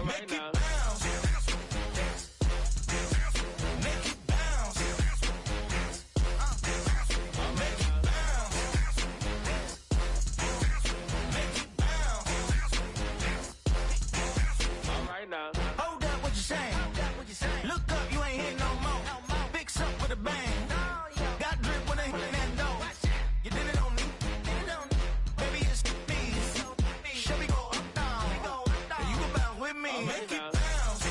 Make it bounce. Make it bounce. Make it bounce. Make it bounce. All right now. Hold up, what you saying? Look up, you ain't hitting no more. Fix up with a bang. Got drip when they hit that door. You did it on me. Baby, it's me. Shall we go up, down? You go bounce with me. Make it bounce.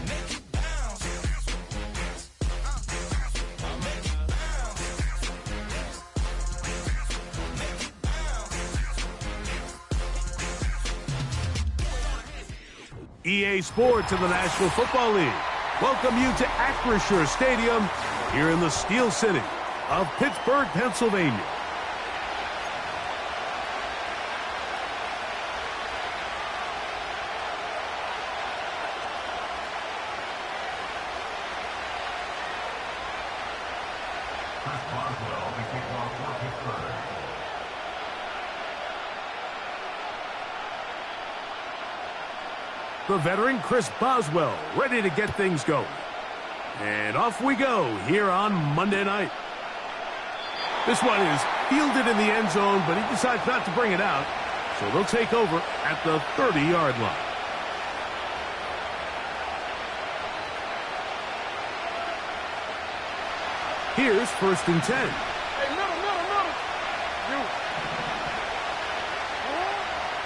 Make it bounce. Make it bounce. Make it bounce. EA Sports and the National Football League welcome you to Acrisure Stadium here in the Steel City of Pittsburgh, Pennsylvania. The veteran Chris Boswell ready to get things going. And off we go here on Monday night. This one is fielded in the end zone, but he decides not to bring it out. So they'll take over at the 30-yard line. Here's 1st and 10.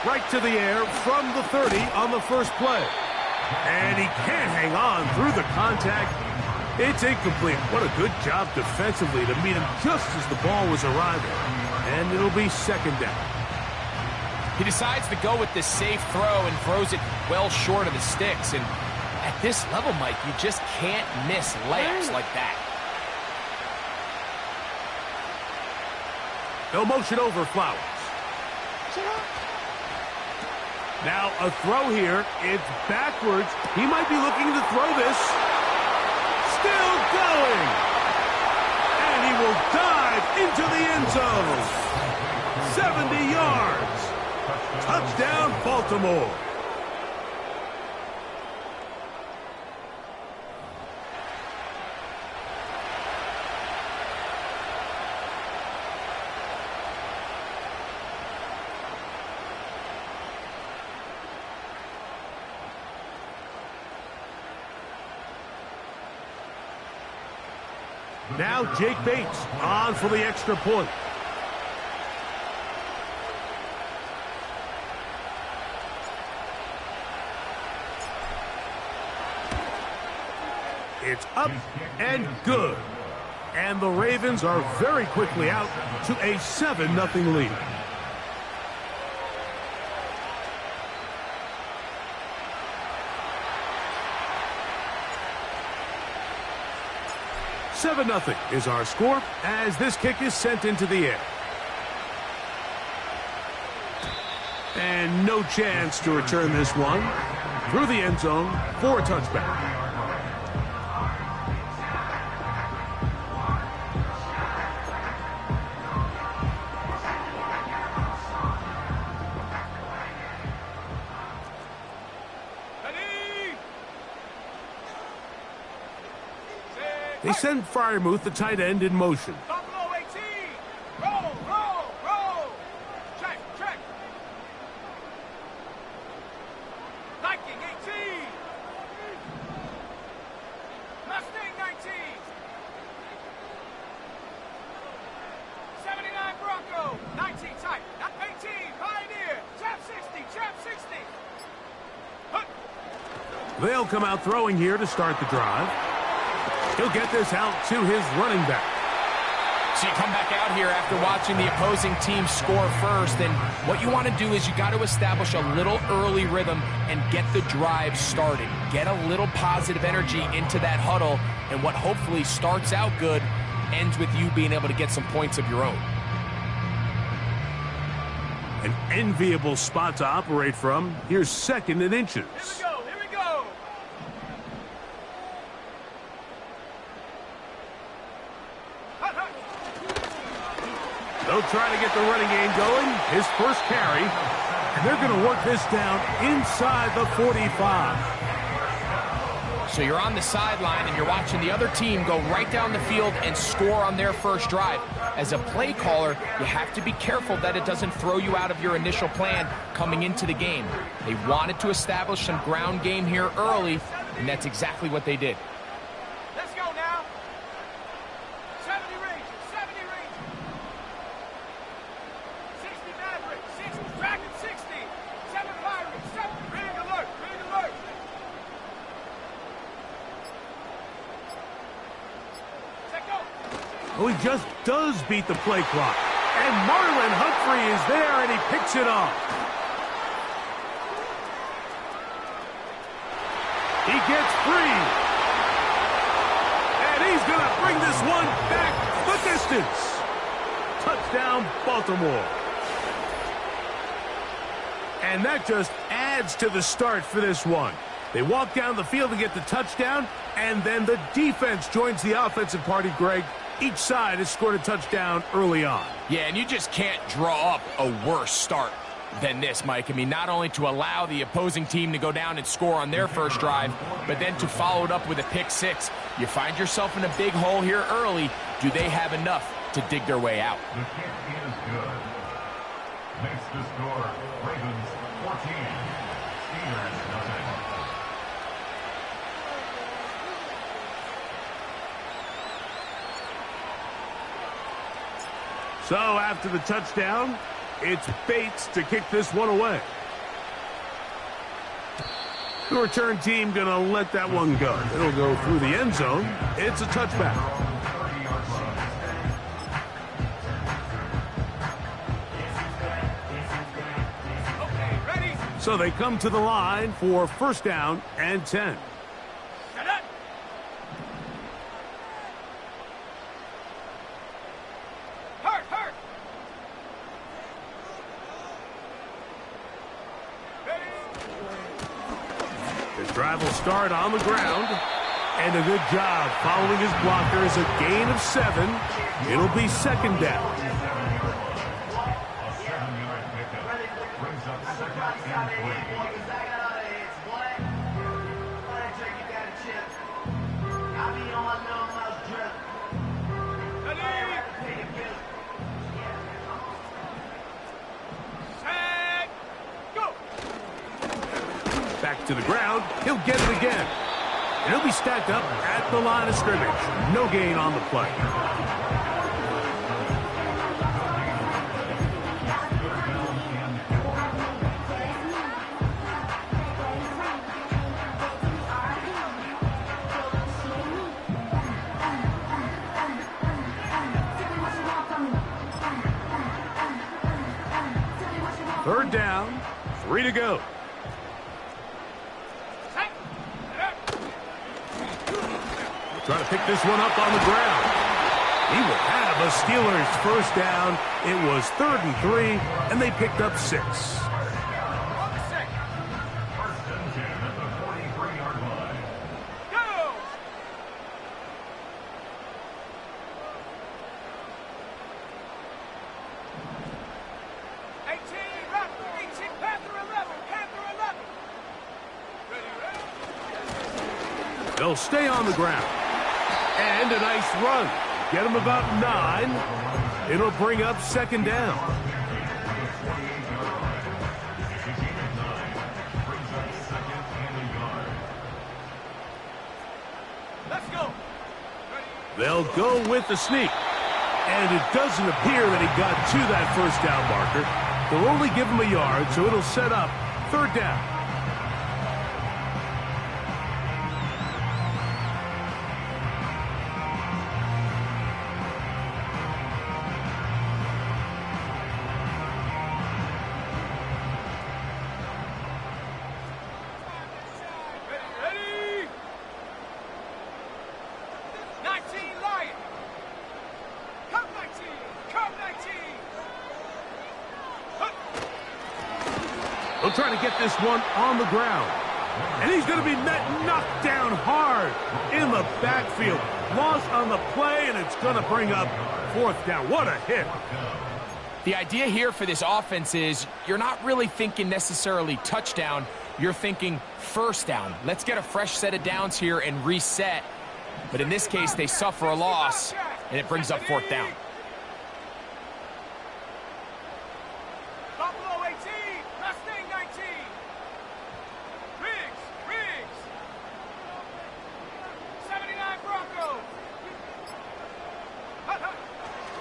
Right to the air from the 30 on the first play. And he can't hang on through the contact. It's incomplete. What a good job defensively to meet him just as the ball was arriving. And it'll be 2nd down. He decides to go with this safe throw and throws it well short of the sticks. And at this level, Mike, you just can't miss layups like that. No motion over Flowers. Now a throw here. It's backwards. He might be looking to throw this. Still going. And he will dive into the end zone. 70 yards. Touchdown, Baltimore. Now Jake Bates on for the extra point. It's up and good. And the Ravens are very quickly out to a 7-0 lead. $7-0 is our score as this kick is sent into the air. And no chance to return this one through the end zone for a touchback. They send Fryermuth, the tight end, in motion. Buffalo 18. Roll, roll, roll. Check, check. Viking 18. Mustang 19. 79 Bronco. 19 tight. 18 Pioneer. Chap 60. Chap 60. They'll come out throwing here to start the drive. He'll get this out to his running back. So you come back out here after watching the opposing team score first, and what you want to do is you got to establish a little early rhythm and get the drive started. Get a little positive energy into that huddle, and what hopefully starts out good ends with you being able to get some points of your own. An enviable spot to operate from. Here's 2nd and inches. Here we go. Here we go. They'll try to get the running game going. His first carry And they're going to work this down inside the 45. So you're on the sideline and you're watching the other team go right down the field and score on their first drive. As a play caller, you have to be careful that it doesn't throw you out of your initial plan coming into the game. They wanted to establish some ground game here early, and that's exactly what they did. Let's go now. 70 Rangers, 70 Rangers. 60 Mavericks, 60 Dragons, 60. 7 Pirates, 7. Ring alert, ring alert. Set go. Oh, he just does beat the play clock. And Marlon Humphrey is there, and he picks it off. He gets free. And he's going to bring this one back the distance. Touchdown, Baltimore. And that just adds to the start for this one. They walk down the field to get the touchdown, and then the defense joins the offensive party, Greg. Each side has scored a touchdown early on. Yeah, and you just can't draw up a worse start than this, Mike. I mean, not only to allow the opposing team to go down and score on their first drive, but then to follow it up with a pick six. You find yourself in a big hole here early. Do they have enough to dig their way out? The kick is good. Makes the score Ravens 14, Steelers nothing. So after the touchdown, it's Bates to kick this one away. The return team going to let that one go. It'll go through the end zone. It's a touchback. Okay, ready. So they come to the line for first down and 10. Set up. Hurt, hurt. Ready. The drive will start on the ground. And a good job following his blockers. A gain of 7. It'll be second down. A 7-yard pickup brings up second and 3. Ready. Set. Go. Back to the ground. He'll get it again. And he'll be stacked up at the line of scrimmage. No gain on the play. Third down, 3 to go. Set. Trying to pick this one up on the ground. He will have a Steelers first down. It was 3rd and 3, and they picked up 6. On the set. First and 10 at the 43-yard line. Go. Panther 11. Ready, ready. They'll stay on the ground. And a nice run. Get him about 9. It'll bring up second down. Let's go. Ready. They'll go with the sneak. And it doesn't appear that he got to that first down marker. They'll only give him a yard, so it'll set up third down. Ready. 19 Lion. Come 19. Come 19. They'll try to get this one on the ground. And he's going to be knocked down hard in the backfield. Loss on the play, and it's going to bring up fourth down. What a hit. The idea here for this offense is you're not really thinking necessarily touchdown. You're thinking first down. Let's get a fresh set of downs here and reset. But in this case, they suffer a loss, and it brings up fourth down. Buffalo 18, Mustang 19. Riggs. 79 Broncos.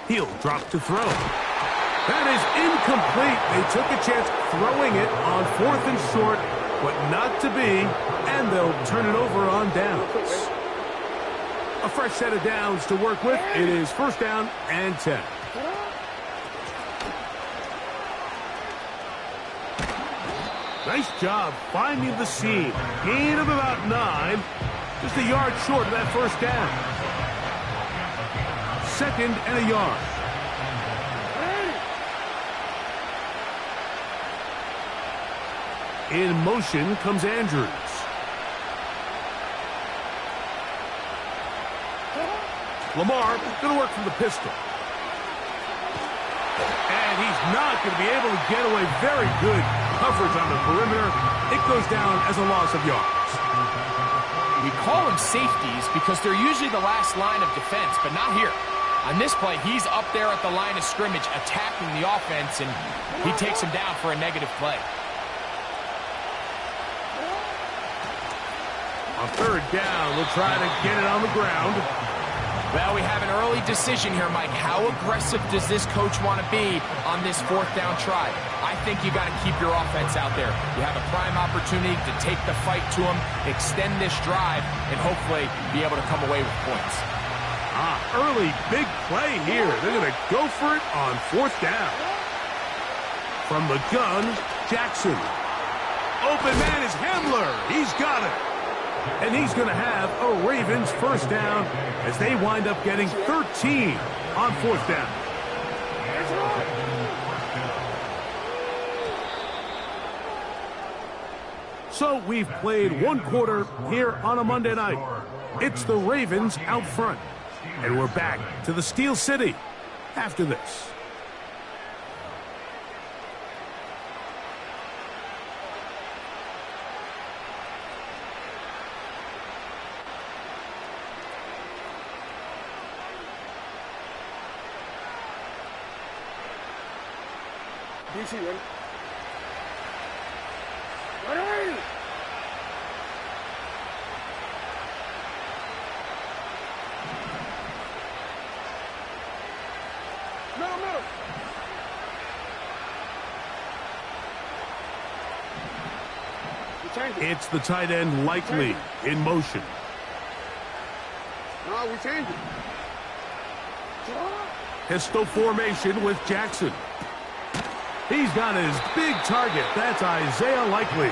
He'll drop to throw. That is incomplete. They took a chance throwing it on 4th and short, but not to be, and they'll turn it over on downs. A fresh set of downs to work with. It is first down and 10. Nice job finding the seam. Gain of about 9. Just a yard short of that first down. 2nd and a yard. In motion comes Andrews. Lamar going to work from the pistol. And he's not going to be able to get away. Very good coverage on the perimeter. It goes down as a loss of yards. We call them safeties because they're usually the last line of defense, but not here. On this play, he's up there at the line of scrimmage attacking the offense, and he takes him down for a negative play. On 3rd down, we'll try to get it on the ground. Well, we have an early decision here, Mike. How aggressive does this coach want to be on this 4th down try? I think you got to keep your offense out there. You have a prime opportunity to take the fight to them, extend this drive, and hopefully be able to come away with points. Early big play here. They're going to go for it on 4th down. From the gun, Jackson. Open man is Hamler. He's got it. And he's going to have a Ravens first down as they wind up getting 13 on 4th down. So we've played 1 quarter here on a Monday night. It's the Ravens out front. And we're back to the Steel City after this. DC, ready? Ready! Middle. It's the tight end Likely in motion. No, we changed it. Pistol formation with Jackson. He's got his big target. That's Isaiah Likely.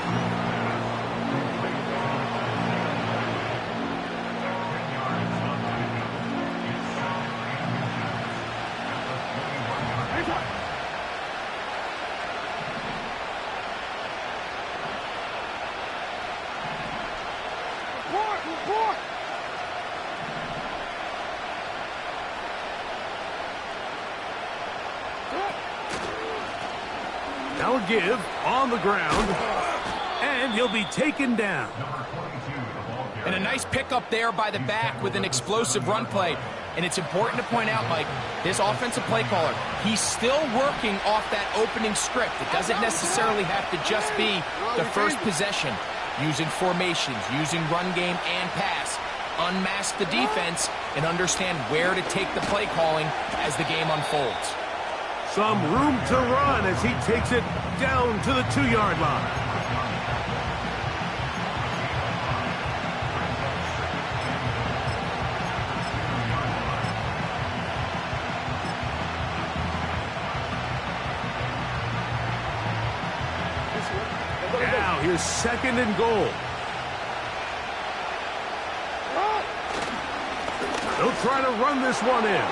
Report! Now a give on the ground, and he'll be taken down. And a nice pickup there by the back with an explosive run play. And it's important to point out, Mike, this offensive play caller, he's still working off that opening script. It doesn't necessarily have to just be the first possession. Using formations, using run game and pass. Unmask the defense and understand where to take the play calling as the game unfolds. Some room to run as he takes it down to the 2-yard line. Now here's 2nd and goal. They'll try to run this one in.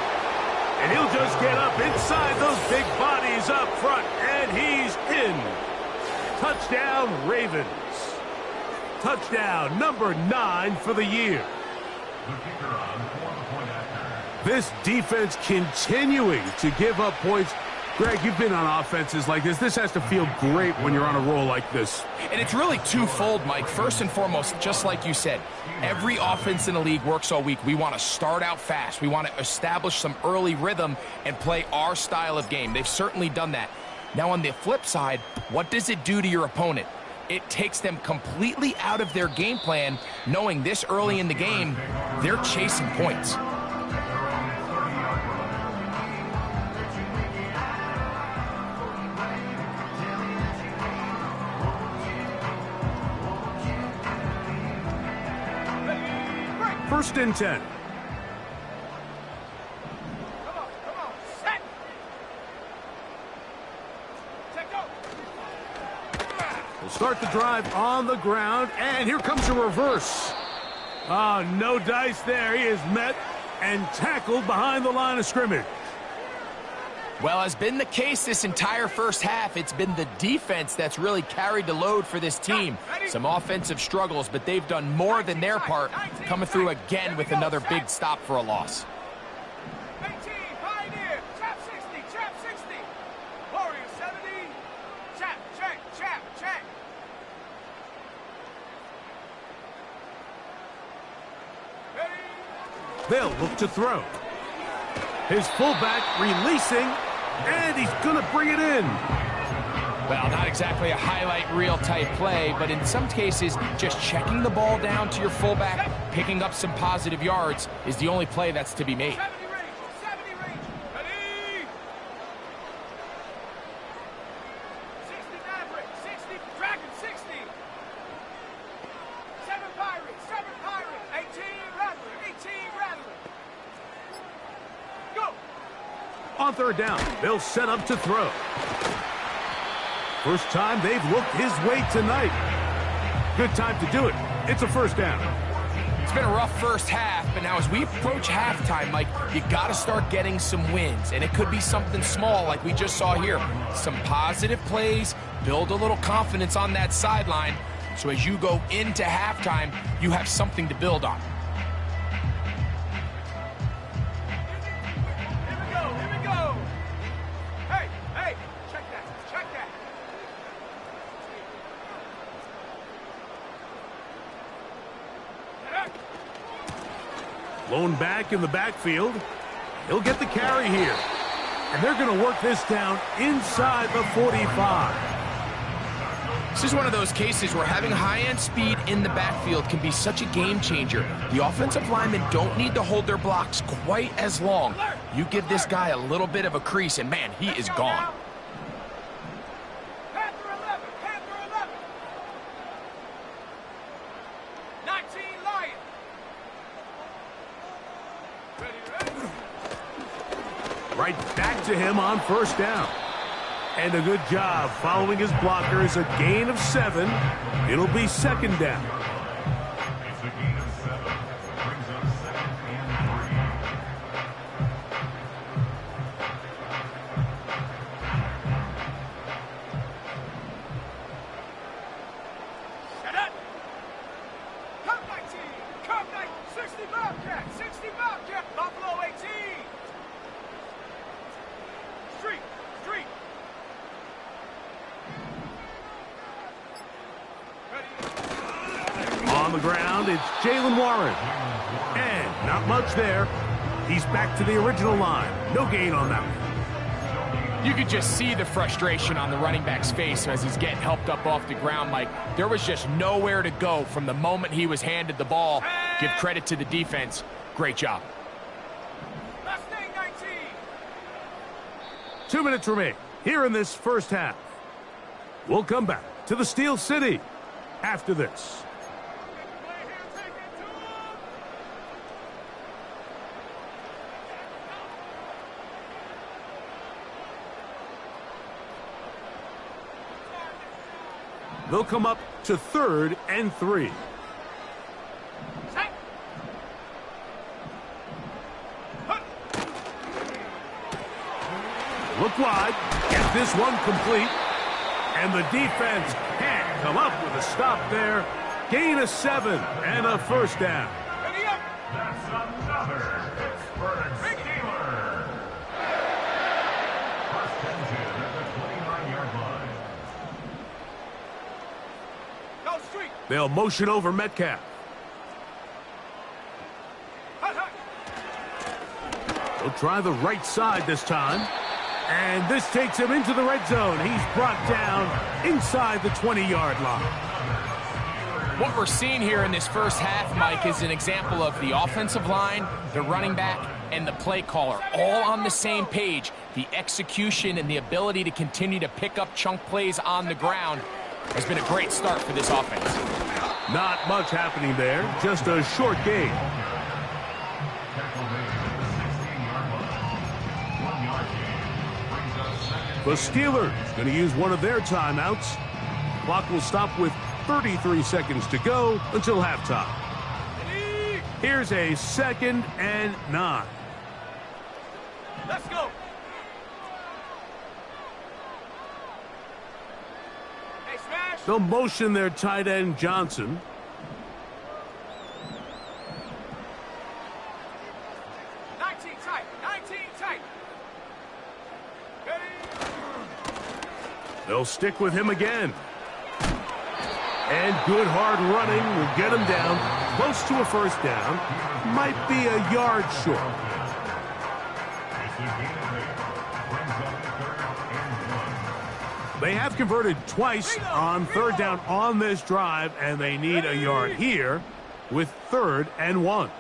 And he'll just get up inside those big bodies up front. And he's in. Touchdown, Ravens. Touchdown number 9 for the year. This defense continuing to give up points Greg, you've been on offenses like this. This has to feel great when you're on a roll like this. And it's really twofold, Mike. First and foremost, just like you said, every offense in the league works all week. We want to start out fast. We want to establish some early rhythm and play our style of game. They've certainly done that. Now, on the flip side, what does it do to your opponent? It takes them completely out of their game plan, knowing this early in the game, they're chasing points. First and 10. Come on, set. Check go. We'll start the drive on the ground, and here comes a reverse. Oh, no dice there. He is met and tackled behind the line of scrimmage. Well, as been the case this entire first half, it's been the defense that's really carried the load for this team. Some offensive struggles, but they've done more than their part, coming through again with another big stop for a loss. 18, Pioneer, chap 60, chap 60. Warrior 70, chap, check, chap, check. Ready? They'll look to throw. His fullback releasing, and he's going to bring it in. Well, not exactly a highlight reel type play, but in some cases, just checking the ball down to your fullback, picking up some positive yards is the only play that's to be made. 70 range, 70 range. Ready? 60 Maverick, 60 Dragon, 60. 7 Pirates, 18 Rattler, 18 Rattler. Go! On third down, they'll set up to throw. First time they've looked his way tonight. Good time to do it. It's a first down. It's been a rough first half, but now as we approach halftime, Mike, you got to start getting some wins, and it could be something small like we just saw here. Some positive plays, build a little confidence on that sideline, so as you go into halftime, you have something to build on. Here we go, here we go. Hey, hey, check that, check that. Lone back in the backfield. He'll get the carry here. And they're going to work this down inside the 45. This is one of those cases where having high-end speed in the backfield can be such a game changer. The offensive linemen don't need to hold their blocks quite as long. You give this guy a little bit of a crease, and man, he is gone. Panther 11, Panther 11. 19 Lion. Ready? Right back to him on first down. And a good job following his blockers. A gain of 7. It'll be second down. It's a gain of 7. Brings up 2nd and 3. Shut up. Come 19, come 19. 60 Bobcat, 60 Bobcat. Buffalo 18. Street. On the ground, it's Jalen Warren. And not much there. He's back to the original line. No gain on that one. You could just see the frustration on the running back's face as he's getting helped up off the ground. Like, there was just nowhere to go from the moment he was handed the ball. Give credit to the defense. Great job. Mustang 19. 2 minutes remain here in this first half. We'll come back to the Steel City after this. Play here, take it to him. They'll come up to 3rd and 3. Set. Look wide. Get this one complete. And the defense can't come up with a stop there. Gain of 7 and a first down. Ready up. That's another Pittsburgh Steeler. First and at the 29-yard line. Go street. They'll motion over Metcalf. Hut, hut. He'll try the right side this time. And this takes him into the red zone. He's brought down inside the 20-yard line. What we're seeing here in this first half, Mike, is an example of the offensive line, the running back, and the play caller all on the same page. The execution and the ability to continue to pick up chunk plays on the ground has been a great start for this offense. Not much happening there, just a short gain. Tackle made at the 16-yard line. 1-yard gain brings up second. The Steelers going to use one of their timeouts. Clock will stop with 33 seconds to go until halftime. Here's a 2nd and 9. Let's go. Hey, smash. They'll motion their tight end Johnson. 19 tight. 19 tight. Ready? They'll stick with him again. And good hard running will get him down close to a first down. Might be a yard short. It's a gain of 8. Brings up 3rd and 1. They have converted twice on 3rd down on this drive, and they need a yard here with 3rd and 1.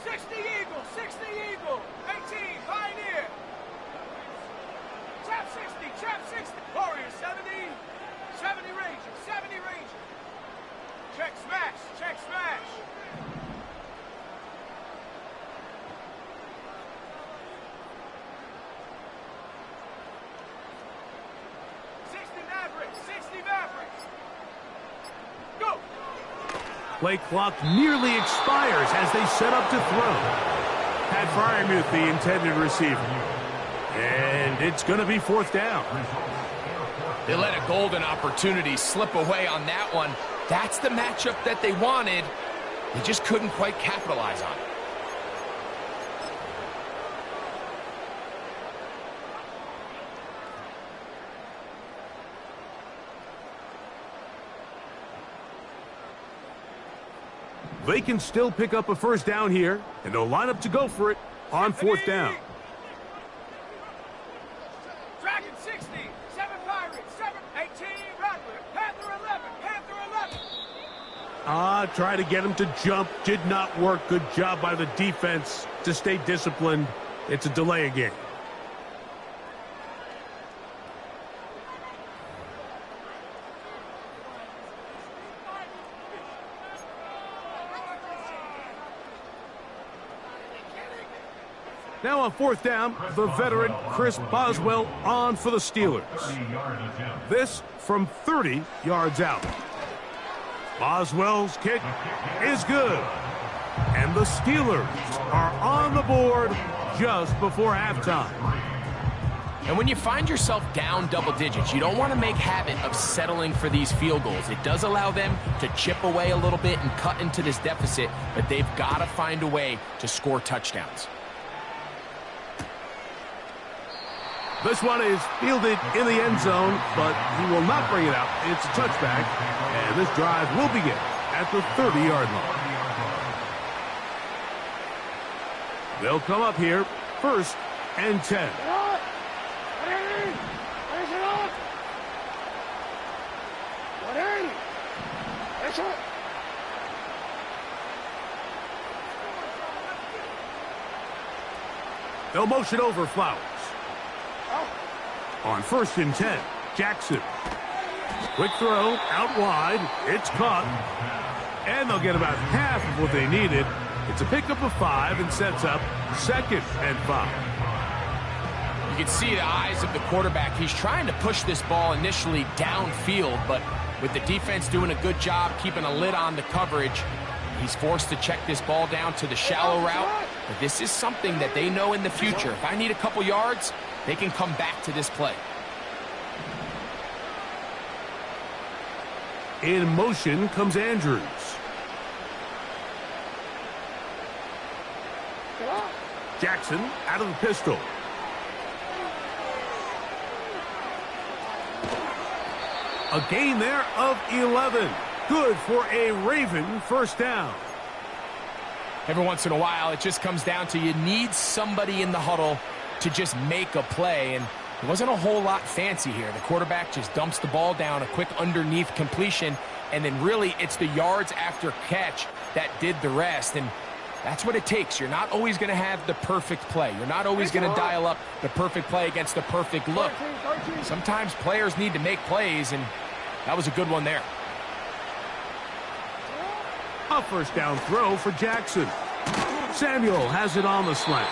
60 Eagle. 60 Eagle. 18 Pioneer. Trap 60. Trap 60. Warrior 70. 70 Ranger. 70 Ranger. Check smash. Check smash. Mavericks. Go. Play clock nearly expires as they set up to throw. Pat Fryermuth, the intended receiver. And it's going to be 4th down. They let a golden opportunity slip away on that one. That's the matchup that they wanted. They just couldn't quite capitalize on it. They can still pick up a first down here, and they'll line up to go for it on 4th down. Dragon 60, 7 Pirates, 7, 18 Rattler, Panther 11, Panther 11. Try to get him to jump. Did not work. Good job by the defense to stay disciplined. It's a delay again. Now on 4th down, the veteran Chris Boswell on for the Steelers. 30-yard attempt. This from 30 yards out. Boswell's kick is good. And the Steelers are on the board just before halftime. And when you find yourself down double digits, you don't want to make habit of settling for these field goals. It does allow them to chip away a little bit and cut into this deficit, but they've got to find a way to score touchdowns. This one is fielded in the end zone, but he will not bring it out. It's a touchback, and this drive will begin at the 30-yard line. They'll come up here, 1st and 10. They'll motion over Flowers. On 1st and 10, Jackson. Quick throw, out wide. It's caught. And they'll get about half of what they needed. It's a pickup of 5 and sets up 2nd and 5. You can see the eyes of the quarterback. He's trying to push this ball initially downfield, but with the defense doing a good job keeping a lid on the coverage, he's forced to check this ball down to the shallow route. But this is something that they know in the future. If I need a couple yards, they can come back to this play. In motion comes Andrews. Jackson out of the pistol. A gain there of 11. Good for a Raven first down. Every once in a while, it just comes down to you need somebody in the huddle to just make a play, and it wasn't a whole lot fancy here. The quarterback just dumps the ball down, a quick underneath completion, and then really it's the yards after catch that did the rest, and that's what it takes. You're not always going to have the perfect play. You're not always going to dial up the perfect play against the perfect look. Sometimes players need to make plays, and that was a good one there. A first down throw for Jackson. Samuel has it on the slant.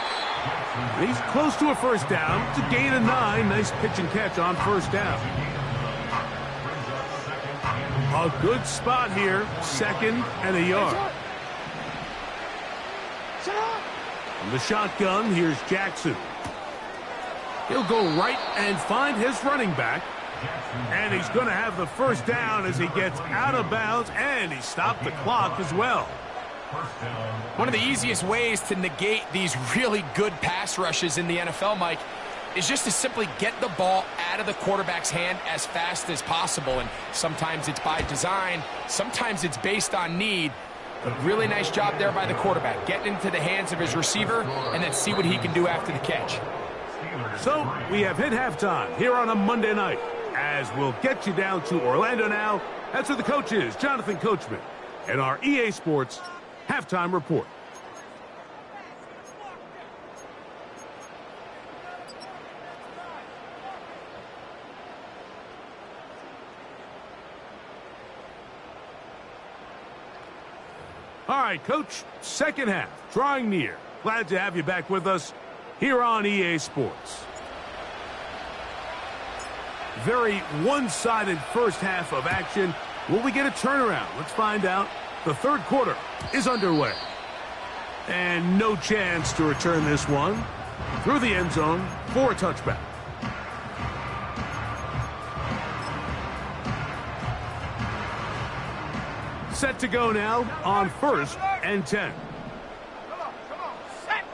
He's close to a first down. It's a gain of 9. Nice pitch and catch on first down. A good spot here. 2nd and a yard. From the shotgun, here's Jackson. He'll go right and find his running back. And he's going to have the first down as he gets out of bounds, and he stopped the clock as well. One of the easiest ways to negate these really good pass rushes in the NFL, Mike, is just to simply get the ball out of the quarterback's hand as fast as possible. And sometimes it's by design, sometimes it's based on need. But really nice job there by the quarterback, getting into the hands of his receiver and then see what he can do after the catch. So we have hit halftime here on a Monday night, as we'll get you down to Orlando now. That's with the coaches, Jonathan Coachman, and our EA Sports Halftime Report. All right, Coach, second half, drawing near. Glad to have you back with us here on EA Sports. Very one-sided first half of action. Will we get a turnaround? Let's find out. The third quarter is underway. And no chance to return this one through the end zone for a touchback. Set to go now on 1st and 10. Come on, set.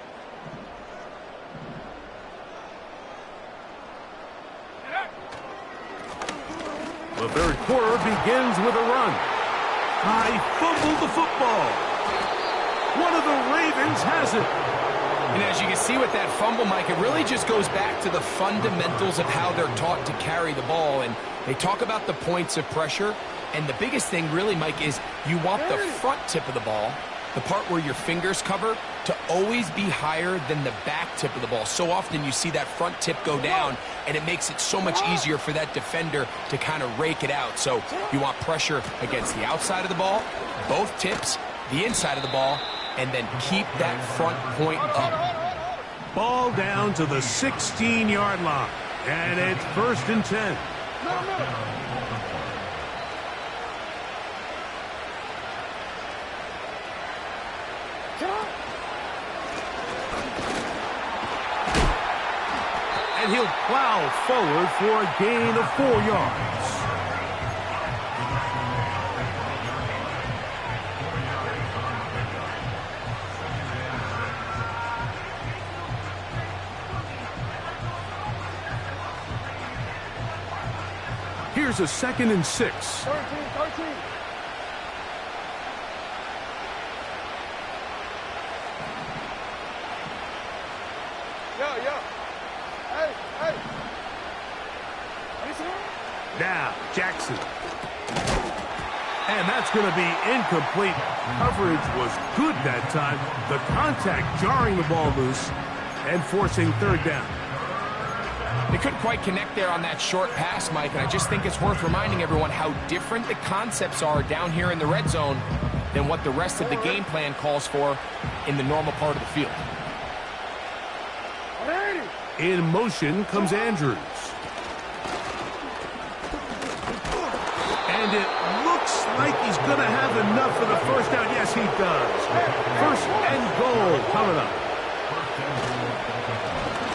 The third quarter begins with a run. I fumbled the football. One of the Ravens has it. And as you can see with that fumble, Mike, it really just goes back to the fundamentals of how they're taught to carry the ball. And they talk about the points of pressure. And the biggest thing really, Mike, is you want the front tip of the ball, the part where your fingers cover, to always be higher than the back tip of the ball. So often you see that front tip go down, and it makes it so much easier for that defender to kind of rake it out. So you want pressure against the outside of the ball, both tips, the inside of the ball, and then keep that front point up. Ball down to the 16-yard line, and it's 1st and 10. And he'll plow forward for a gain of 4 yards. Here's a 2nd and 6. 13. Yeah. Hey. Now, Jackson. And that's going to be incomplete. Coverage was good that time. The contact jarring the ball loose and forcing 3rd down. They couldn't quite connect there on that short pass, Mike, and I just think it's worth reminding everyone how different the concepts are down here in the red zone than what the rest of the game plan calls for in the normal part of the field. In motion comes Andrews. And it looks like he's going to have enough for the first down. Yes, he does. 1st and goal coming up.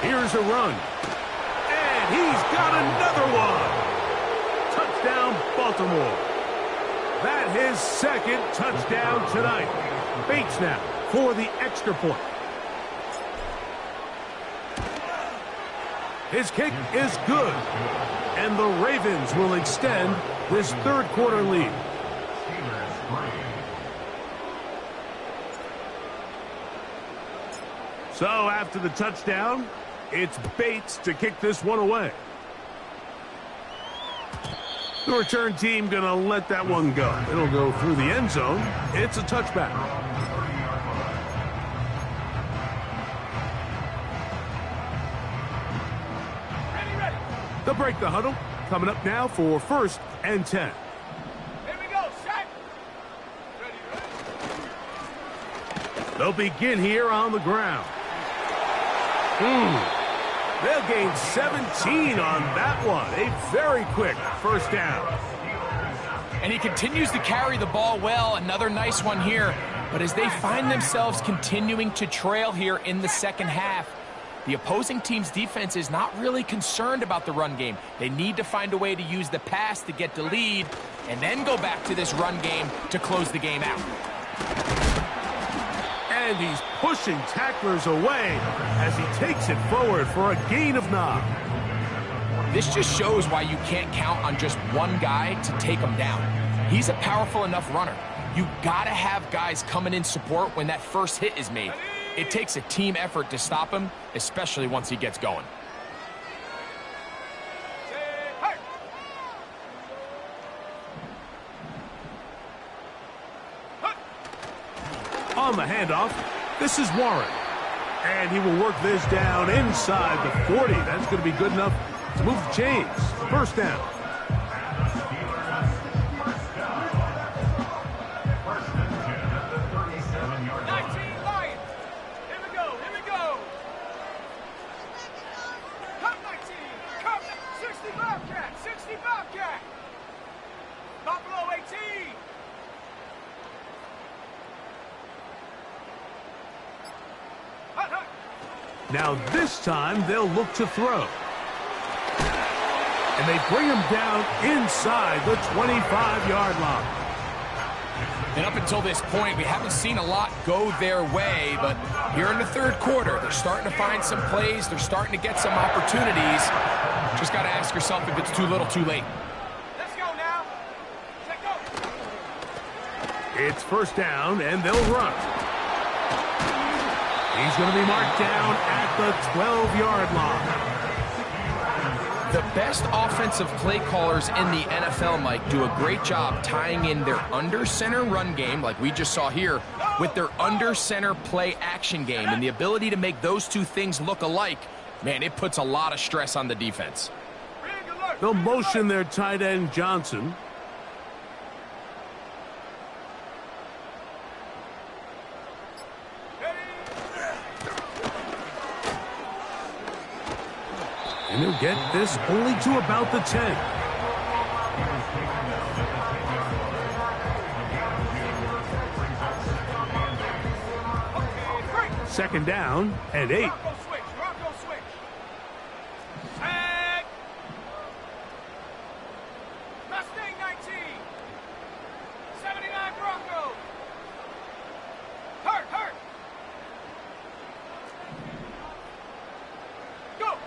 Here's a run. And he's got another one. Touchdown, Baltimore. That his 2nd touchdown tonight. Bates now for the extra point. His kick is good. And the Ravens will extend this third quarter lead. So after the touchdown, it's Bates to kick this one away. The return team going to let that one go. It'll go through the end zone. It's a touchback. Ready. They'll break the huddle. Coming up now for 1st and 10. Here we go, set. Ready. They'll begin here on the ground. They'll gain 17 on that one. A very quick first down. And he continues to carry the ball well. Another nice one here. But as they find themselves continuing to trail here in the second half, the opposing team's defense is not really concerned about the run game. They need to find a way to use the pass to get the lead and then go back to this run game to close the game out. And he's pushing tacklers away as he takes it forward for a gain of 9. This just shows why you can't count on just one guy to take him down. He's a powerful enough runner. You gotta have guys coming in support when that first hit is made. It takes a team effort to stop him, especially once he gets going. On the handoff, this is Warren. And he will work this down inside the 40. That's going to be good enough to move the chains. First down. Now this time they'll look to throw. And they bring him down inside the 25-yard line. And up until this point, we haven't seen a lot go their way, but here in the third quarter, they're starting to find some plays. They're starting to get some opportunities. Just got to ask yourself if it's too little, too late. Let's go now. Let's go. It's first down, and they'll run. He's going to be marked down at the 12-yard line. The best offensive play callers in the NFL, Mike, do a great job tying in their under-center run game, like we just saw here, with their under-center play action game. And the ability to make those two things look alike, man, it puts a lot of stress on the defense. They'll motion their tight end, Johnson. And he'll get this only to about the 10. Second down and 8. Bronco switch. Tag. Mustang 19. 79 Bronco. Hurt. Go.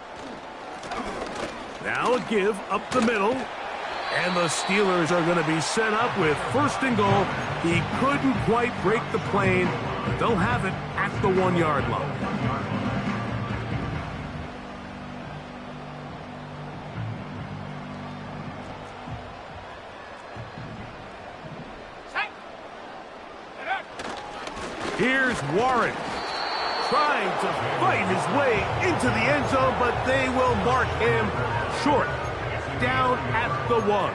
Now a give up the middle. And the Steelers are going to be set up with first and goal. He couldn't quite break the plane, but they'll have it at the 1-yard line. Here's Warren trying to fight his way into the end zone, but they will mark him short, down at the 1.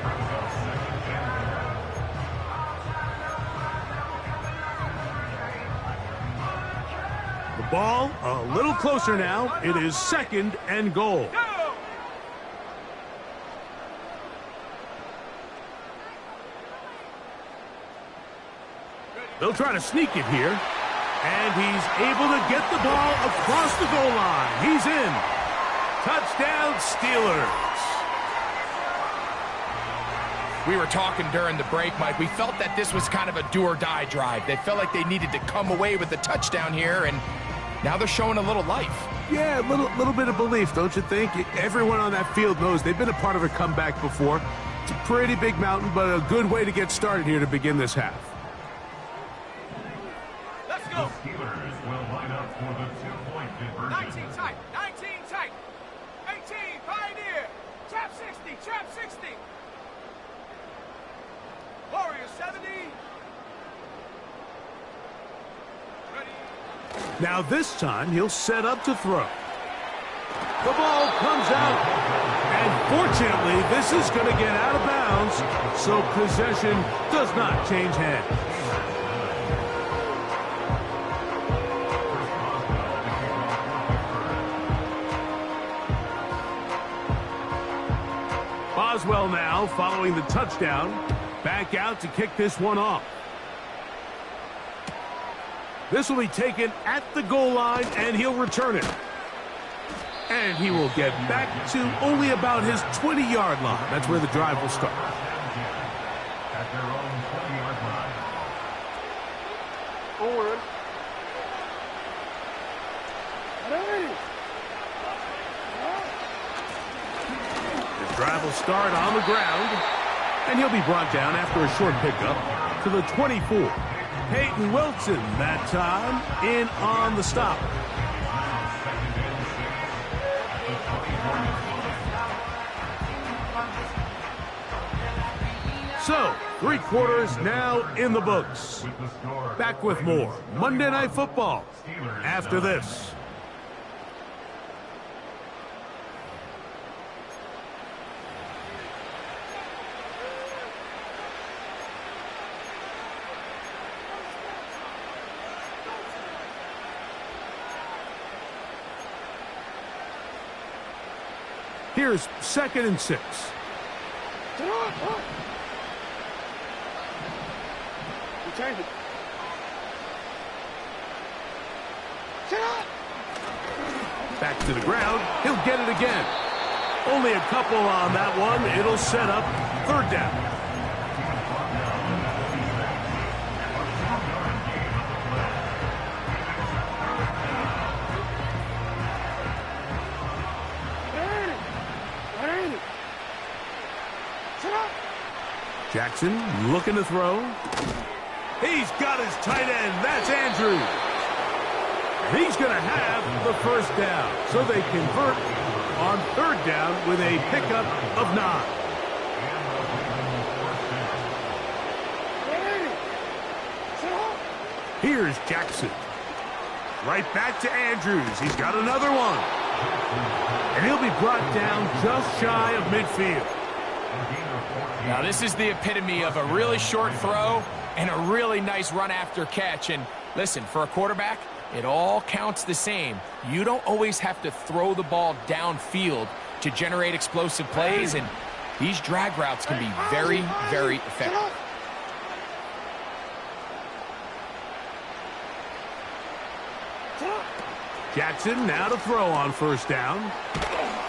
The ball a little closer now. It is second and goal. They'll try to sneak it here. And he's able to get the ball across the goal line. He's in. Touchdown, Steelers. We were talking during the break, Mike. We felt that this was kind of a do-or-die drive. They felt like they needed to come away with the touchdown here, and now they're showing a little life. Yeah, a little bit of belief, don't you think? Everyone on that field knows they've been a part of a comeback before. It's a pretty big mountain, but a good way to get started here to begin this half. Let's The go. Steelers will line up for the two-point conversion. 19 tight. 19 tight. 18 Pioneer. Trap 60. Trap 60. Warrior 70. Ready. Now this time, he'll set up to throw. The ball comes out. And fortunately, this is going to get out of bounds, so possession does not change hands. Boswell now, following the touchdown, back out to kick this one off. This will be taken at the goal line, and he'll return it. And he will get back to only about his 20-yard line. That's where the drive will start. At their own 20-yard line. Forward. The drive will start on the ground, and he'll be brought down after a short pickup to the 24. Peyton Wilson that time in on the stop. So, 3 quarters now in the books. With the score, Back with more Monday Night Football after this. Here's 2nd and 6. Change it. Back to the ground. He'll get it again. Only a couple on that one. It'll set up 3rd down. Jackson looking to throw. He's got his tight end. That's Andrews. And he's going to have the 1st down. So they convert on 3rd down with a pickup of 9. Here's Jackson. Right back to Andrews. He's got another one. And he'll be brought down just shy of midfield. Now this is the epitome of a really short throw and a really nice run after catch. And listen, for a quarterback, it all counts the same. You don't always have to throw the ball downfield to generate explosive plays, and these drag routes can be very, very effective. Jackson now to throw on 1st down.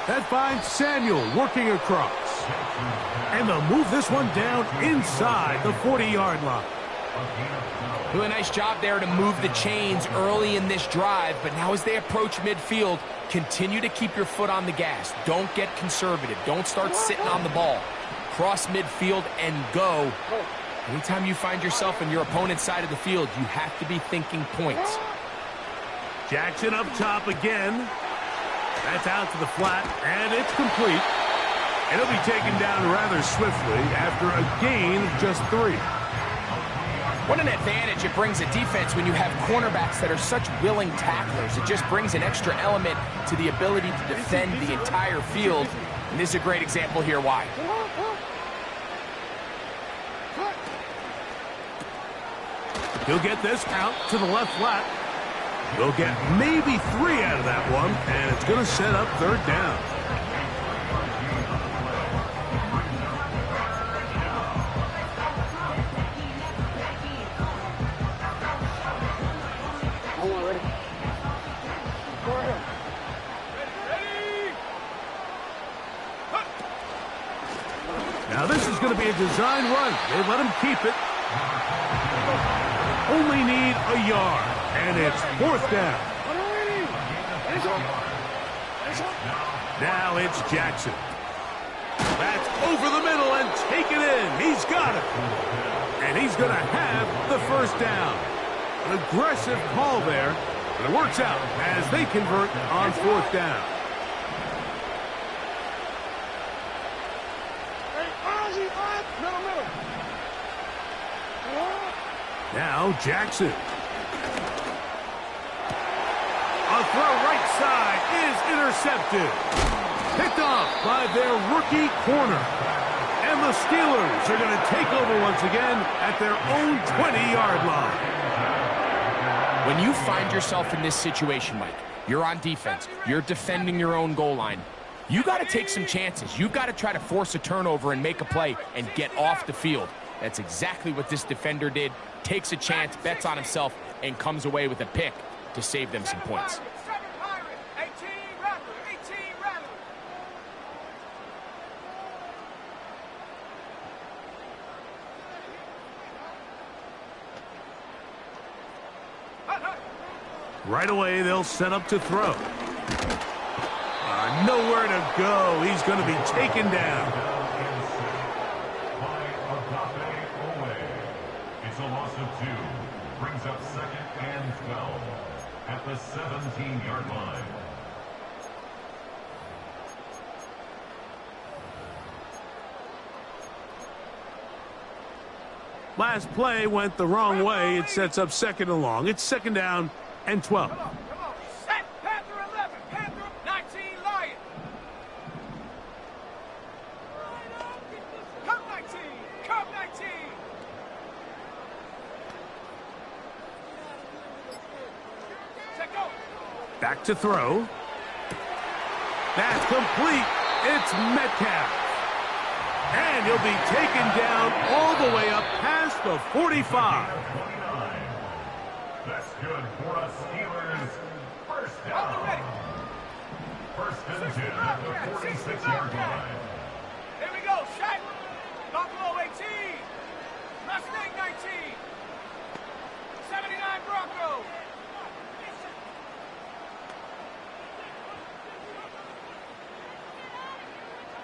That finds Samuel working across. And they'll move this one down inside the 40-yard line. Do a nice job there to move the chains early in this drive, but now as they approach midfield, continue to keep your foot on the gas. Don't get conservative. Don't start sitting on the ball. Cross midfield and go. Anytime you find yourself on your opponent's side of the field, you have to be thinking points. Jackson up top again. That's out to the flat, and it's complete. And he'll be taken down rather swiftly after a gain of just 3. What an advantage it brings a defense when you have cornerbacks that are such willing tacklers. It just brings an extra element to the ability to defend the entire field. And this is a great example here why. He'll get this out to the left flat. He'll get maybe 3 out of that one, and it's going to set up 3rd down. Now this is going to be a design run. They let him keep it. Only need a yard, and it's 4th down. Now it's Jackson. That's over the middle and taken in. He's got it. And he's going to have the first down. An aggressive call there, but it works out as they convert on fourth down. Now Jackson. A throw right side is intercepted. Picked off by their rookie corner. And the Steelers are going to take over once again at their own 20-yard line. When you find yourself in this situation, Mike, you're on defense, you're defending your own goal line, you got to take some chances. You got to try to force a turnover and make a play and get off the field. That's exactly what this defender did. Takes a chance, bets on himself, and comes away with a pick to save them some points. Right away, they'll set up to throw. Nowhere to go. He's going to be taken down. It's a loss of 2. Brings up 2nd and 12 at the 17-yard line. Last play went the wrong way. It sets up 2nd and long. It's 2nd down and 12. Come on. Set. Panther 11. Panther 19. Lion. Come 19. Come 19. Set go. Back to throw. That's complete. It's Metcalf. And he'll be taken down all the way up past the 45. That's good for us Steelers. First down. First and 10 at the 46-yard line. Here we go. Shaq. Buffalo 18. Mustang 19. 79 Bronco.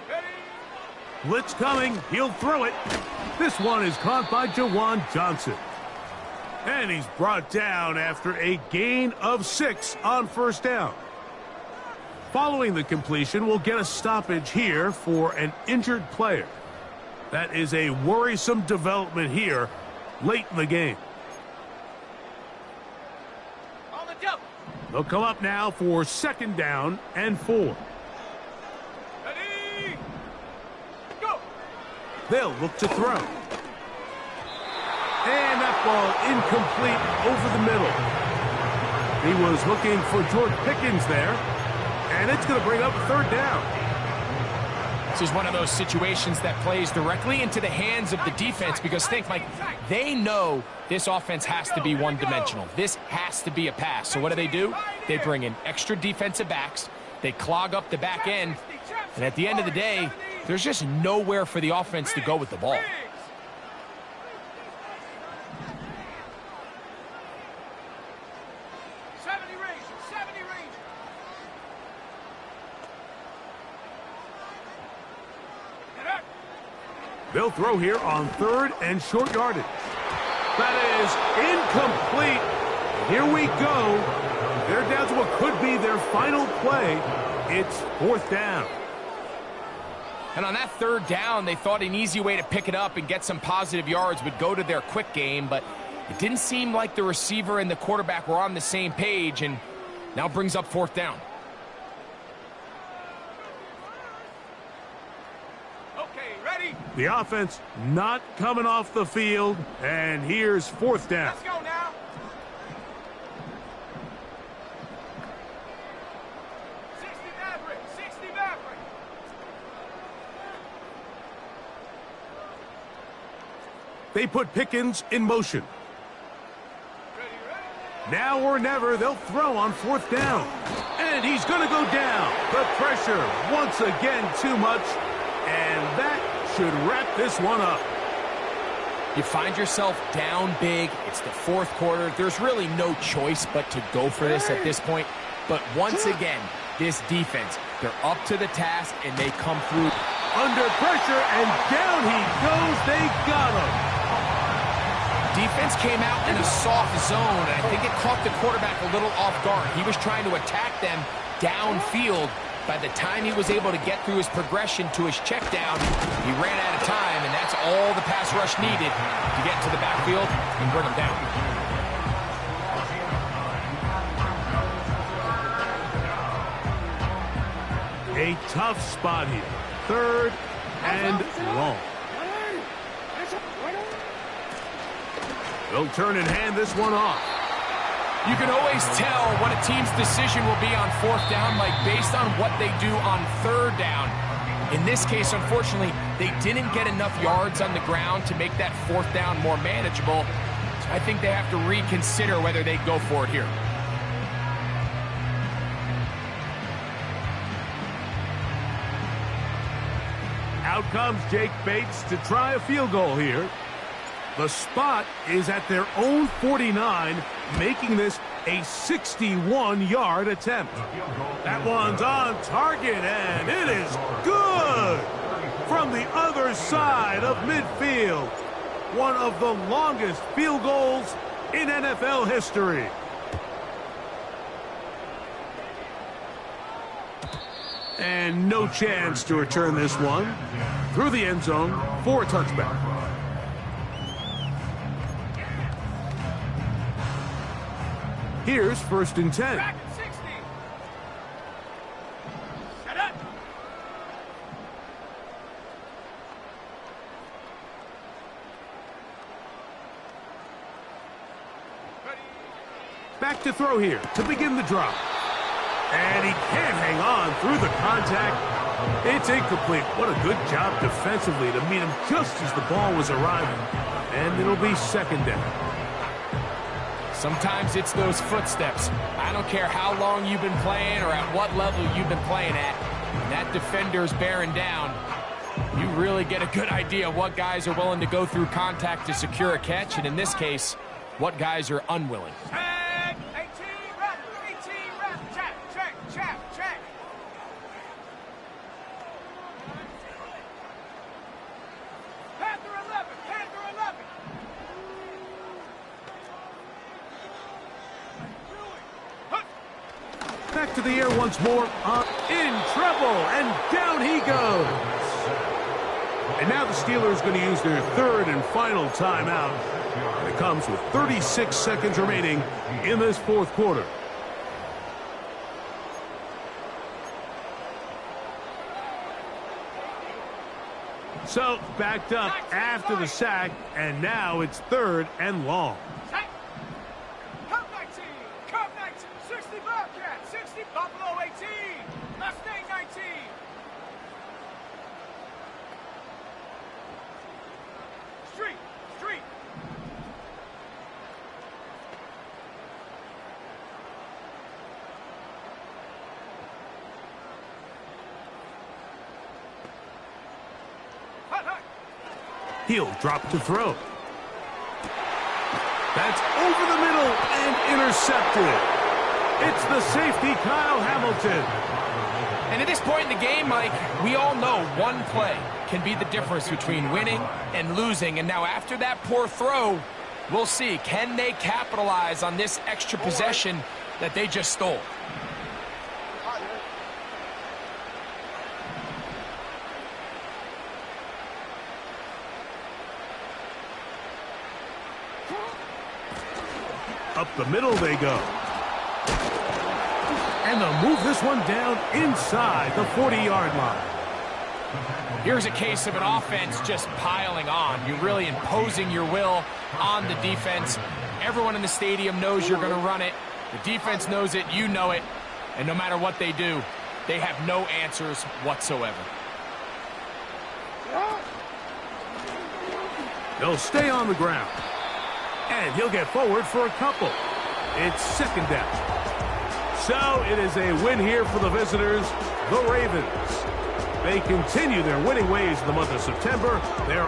Ready? Blitz coming. He'll throw it. This one is caught by Jawan Johnson. And he's brought down after a gain of 6 on first down. Following the completion, we'll get a stoppage here for an injured player. That is a worrisome development here late in the game. On the double. They'll come up now for 2nd down and 4. Ready? Go. They'll look to throw. And that ball incomplete over the middle. He was looking for George Pickens there. And it's going to bring up 3rd down. This is one of those situations that plays directly into the hands of the defense because think, Mike, they know this offense has to be one-dimensional. This has to be a pass. So what do? They bring in extra defensive backs. They clog up the back end. And at the end of the day, there's just nowhere for the offense to go with the ball. 70 Rangers. 70 Rangers. They'll throw here on 3rd and short yardage. That is incomplete. Here we go. They're down to what could be their final play. It's 4th down. And on that 3rd down, they thought an easy way to pick it up and get some positive yards would go to their quick game, but it didn't seem like the receiver and the quarterback were on the same page, and now brings up 4th down. Okay, ready? The offense not coming off the field, and here's 4th down. Let's go now. They put Pickens in motion. Now or never, they'll throw on 4th down. And he's going to go down. The pressure, once again, too much. And that should wrap this one up. You find yourself down big. It's the 4th quarter. There's really no choice but to go for this at this point. But once again, this defense. They're up to the task, and they come through. Under pressure, and down he goes. They got him. Defense came out in a soft zone, and I think it caught the quarterback a little off guard. He was trying to attack them downfield. By the time he was able to get through his progression to his check down, he ran out of time, and that's all the pass rush needed to get to the backfield and bring him down. A tough spot here. 3rd and long. They'll turn and hand this one off. You can always tell what a team's decision will be on 4th down, Mike, based on what they do on 3rd down. In this case, unfortunately, they didn't get enough yards on the ground to make that 4th down more manageable. So I think they have to reconsider whether they go for it here. Out comes Jake Bates to try a field goal here. The spot is at their own 49, making this a 61-yard attempt. That one's on target, and it is good from the other side of midfield. One of the longest field goals in NFL history. And no chance to return this one through the end zone for a touchback. Here's 1st and 10. Back at 60. Set up. Back to throw here to begin the drop. And he can't hang on through the contact. It's incomplete. What a good job defensively to meet him just as the ball was arriving. And it'll be 2nd down. Sometimes it's those footsteps. I don't care how long you've been playing or at what level you've been playing at. When that defender's bearing down, you really get a good idea of what guys are willing to go through contact to secure a catch, and in this case, what guys are unwilling. Check. 18 rep. 18 rep. Check. Check. Check. Check. Panther 11. Panther 11. Back to the air once more. In trouble, and down he goes. And now the Steelers are going to use their 3rd and final timeout. And it comes with 36 seconds remaining in this 4th quarter. So, backed up after the sack, and now it's 3rd and long. Check. Cup 19. Cup 19. 60 Bobcat. 60 Buffalo 18. Mustang 19. Street. Street. Hut, hut. He'll drop to throw. That's over the middle and intercepted. It's the safety, Kyle Hamilton. And at this point in the game, Mike, we all know one play can be the difference between winning and losing. And now after that poor throw, we'll see, can they capitalize on this extra possession that they just stole? Up the middle they go. And they'll move this one down inside the 40-yard line. Here's a case of an offense just piling on. You're really imposing your will on the defense. Everyone in the stadium knows you're going to run it. The defense knows it, you know it. And no matter what they do, they have no answers whatsoever. They'll stay on the ground. And he'll get forward for a couple. It's 2nd down. So it is a win here for the visitors, the Ravens. They continue their winning ways in the month of September. They're